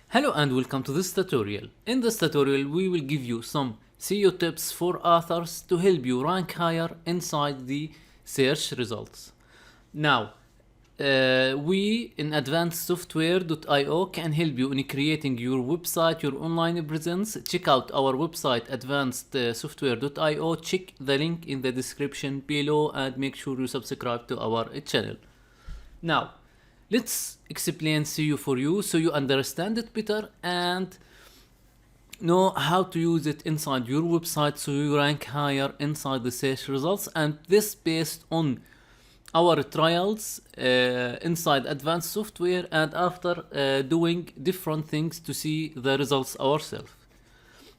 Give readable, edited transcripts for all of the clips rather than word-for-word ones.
Hello and welcome to this tutorial. In this tutorial we will give you some SEO tips for authors to help you rank higher inside the search results. Now, we in advancedsoftware.io can help you in creating your website, your online presence. Check out our website advancedsoftware.io. Check the link in the description below and make sure you subscribe to our channel. Now, let's explain SEO for you so you understand it better and know how to use it inside your website so you rank higher inside the search results, and this based on our trials inside advanced software and after doing different things to see the results ourselves.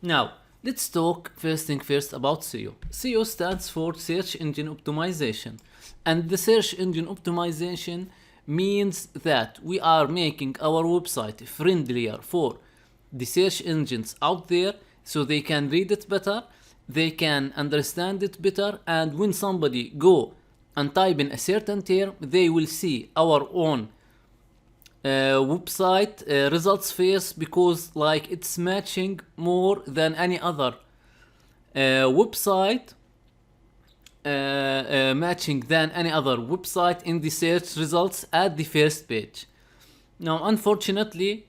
Now, let's talk first thing first about SEO. SEO stands for Search Engine Optimization, and the Search Engine Optimization means that we are making our website friendlier for the search engines out there so they can read it better, they can understand it better, and when somebody go and type in a certain term, they will see our own website results first, because like it's matching more than any other website matching than any other website in the search results at the first page. Now, unfortunately,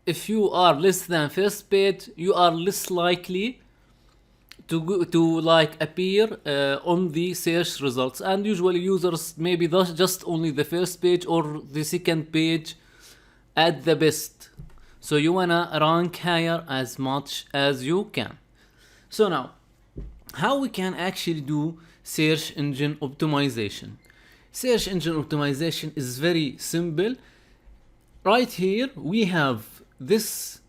if you are less than first page, you are less likely to like appear on the search results, and usually users maybe just only the first page or the second page at the best. So you wanna rank higher as much as you can. So now, how we can actually do search engine optimization? Search engine optimization is very simple. Right here we have this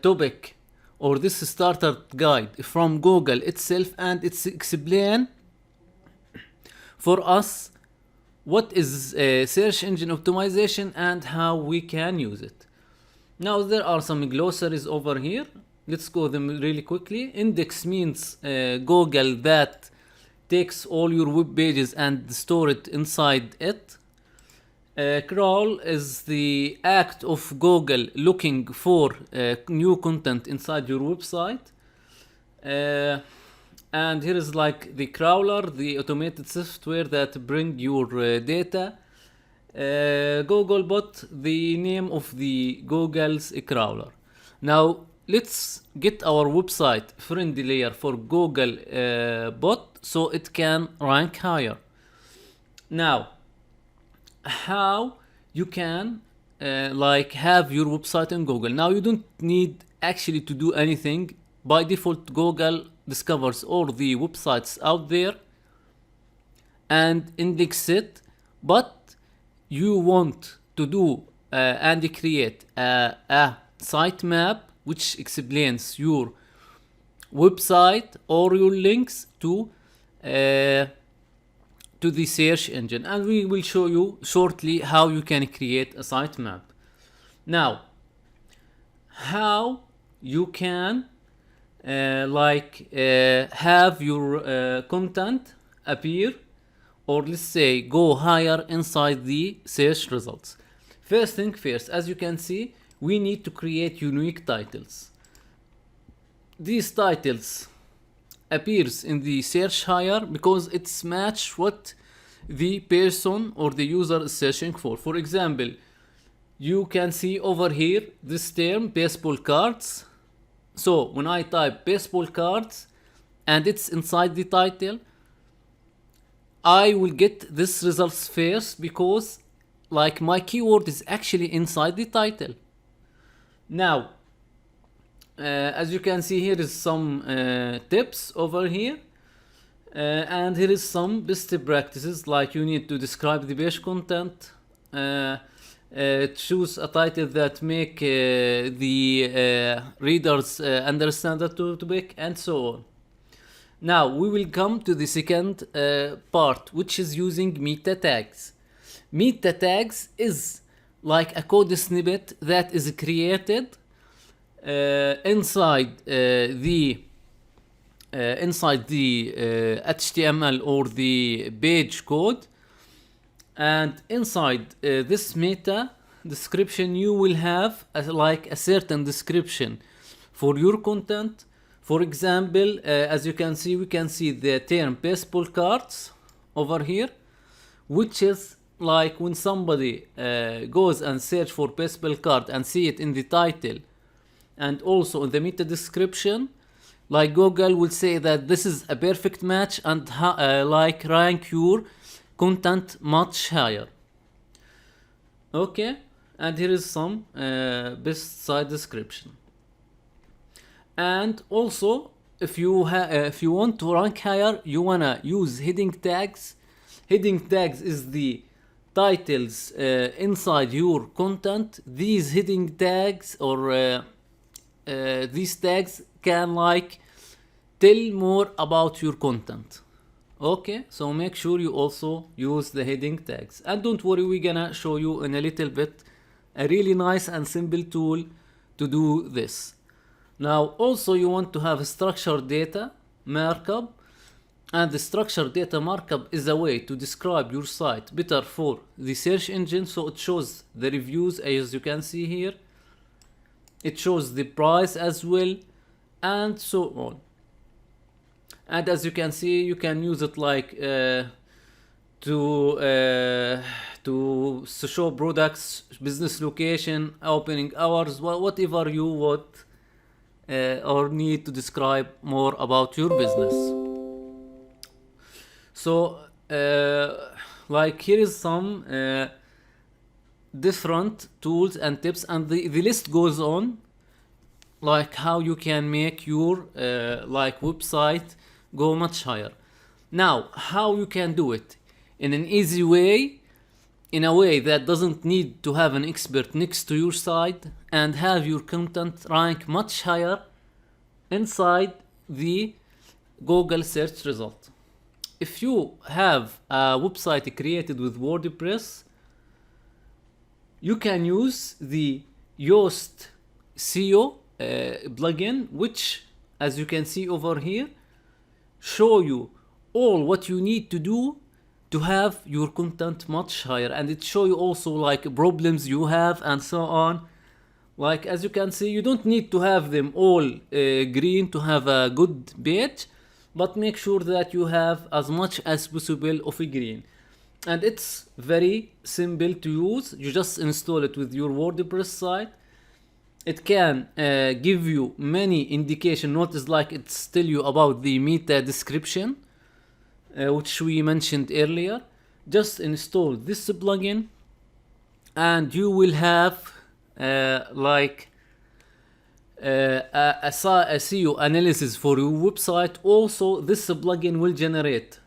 topic or this starter guide from Google itself, and it's explain for us what is search engine optimization and how we can use it. Now there are some glossaries over here. Let's go them really quickly. Index means Google that takes all your web pages and store it inside it. Crawl is the act of Google looking for new content inside your website. And here is like the crawler, the automated software that bring your data. Googlebot, the name of the Google's crawler. Now let's get our website friendlier for Google bot so it can rank higher. Now, how you can like have your website in Google. Now you don't need actually to do anything. By default, Google discovers all the websites out there and index it, but you want to do and create a sitemap which explains your website or your links to the search engine, and we will show you shortly how you can create a sitemap. Now, how you can have your content appear, or let's say go higher inside the search results. First thing first, as you can see, we need to create unique titles. These titles appears in the search higher because it's match what the person or the user is searching for. For example, you can see over here this term baseball cards. So when I type baseball cards and it's inside the title, I will get this results first because like my keyword is actually inside the title. Now, as you can see, here is some tips over here, and here is some best practices, like you need to describe the page content, choose a title that make the readers understand the topic, and so on. Now we will come to the second part, which is using meta tags. Meta tags is like a code snippet that is created inside the HTML or the page code, and inside this meta description, you will have like a certain description for your content. For example, as you can see, we can see the term baseball cards over here, which is like when somebody goes and search for baseball card and see it in the title and also in the meta description, like Google will say that this is a perfect match and like rank your content much higher. Okay, and here is some best site description. And also, if you want to rank higher, you wanna use heading tags. Heading tags is the titles inside your content. These heading tags or these tags can like tell more about your content. Okay, so make sure you also use the heading tags. And don't worry, we're gonna show you in a little bit a really nice and simple tool to do this. Now also you want to have a structured data markup, and the structured data markup is a way to describe your site better for the search engine. So it shows the reviews as you can see here, it shows the price as well, and so on. And as you can see, you can use it like to show products, business location, opening hours, whatever you want or need to describe more about your business. So like here is some different tools and tips, and the list goes on, like how you can make your like website go much higher. Now how you can do it in an easy way, in a way that doesn't need to have an expert next to your site, and have your content rank much higher inside the Google search result. If you have a website created with WordPress, you can use the Yoast SEO plugin, which as you can see over here show you all what you need to do to have your content much higher, and it show you also like problems you have and so on. Like as you can see, you don't need to have them all green to have a good page, but make sure that you have as much as possible of a green. And it's very simple to use. You just install it with your WordPress site. It can give you many indication. Notice like it's tell you about the meta description, which we mentioned earlier. Just install this plugin and you will have like a SEO analysis for your website. Also, this plugin will generate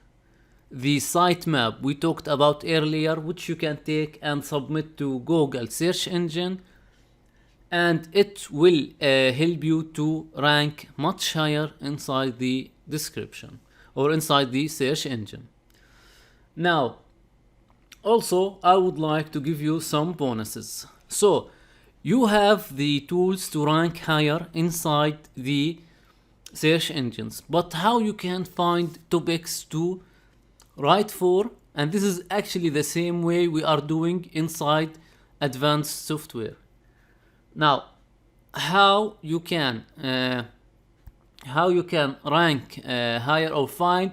the sitemap we talked about earlier, which you can take and submit to Google search engine, and it will help you to rank much higher inside the description or inside the search engine. Now also I would like to give you some bonuses. So you have the tools to rank higher inside the search engines, but how you can find topics to write for? And this is actually the same way we are doing inside advanced software. Now how you can rank higher or find,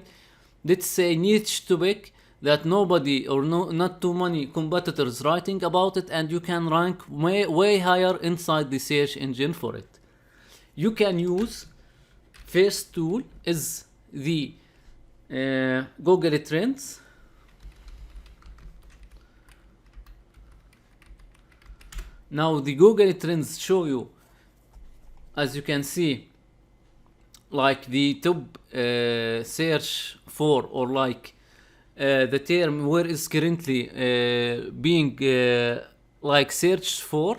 let's say, niche topic that nobody or not too many competitors writing about it, and you can rank way higher inside the search engine for it. You can use first tool is the Google Trends. Now the Google Trends show you, as you can see, like the top search for, or like the term where is currently being like searched for.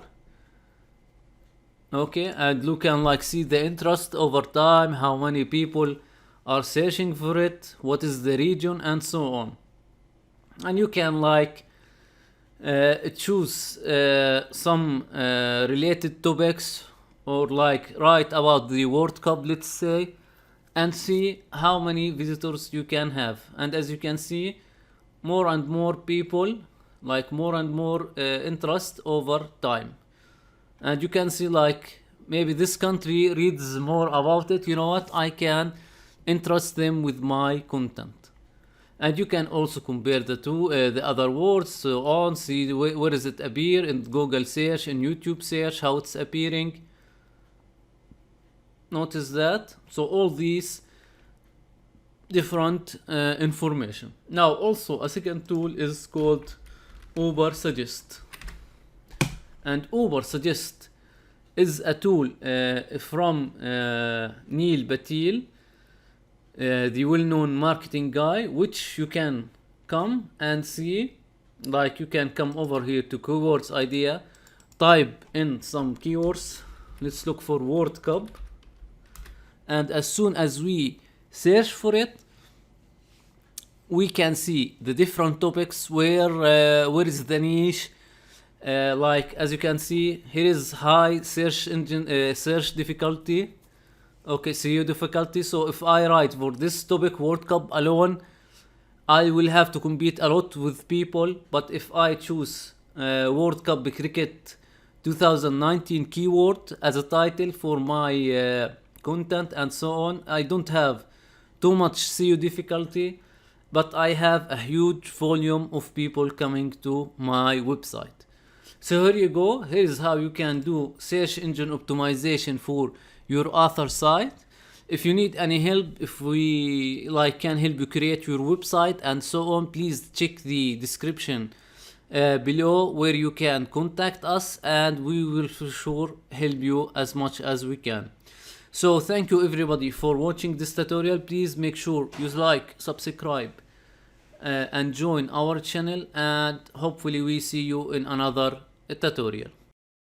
Okay, and you can like see the interest over time, how many people are searching for it, what is the region, and so on. And you can like choose some related topics, or like write about the World Cup, let's say, and see how many visitors you can have. And as you can see, more and more people like more and more interest over time. And you can see like maybe this country reads more about it. You know what? I can interest them with my content. And you can also compare the two, the other words, so on, see where does it appear in Google search, in YouTube search, how it's appearing. Notice that. So all these different information. Now also a second tool is called Uber Suggest. And Uber Suggest is a tool from Neil Patel, the well-known marketing guy, which you can come and see. Like you can come over here to keywords idea, type in some keywords. Let's look for World Cup, and as soon as we search for it, we can see the different topics where is the niche. Like as you can see, here is high search engine search difficulty. Okay, SEO difficulty. So if I write for this topic, World Cup alone, I will have to compete a lot with people. But if I choose World Cup Cricket 2019 keyword as a title for my content and so on, I don't have too much SEO difficulty, but I have a huge volume of people coming to my website. So here you go. Here is how you can do search engine optimization for your author site. If you need any help, if we can help you create your website and so on, please check the description below where you can contact us, and we will for sure help you as much as we can. So thank you everybody for watching this tutorial. Please make sure you like, subscribe, and join our channel, and hopefully we see you in another tutorial.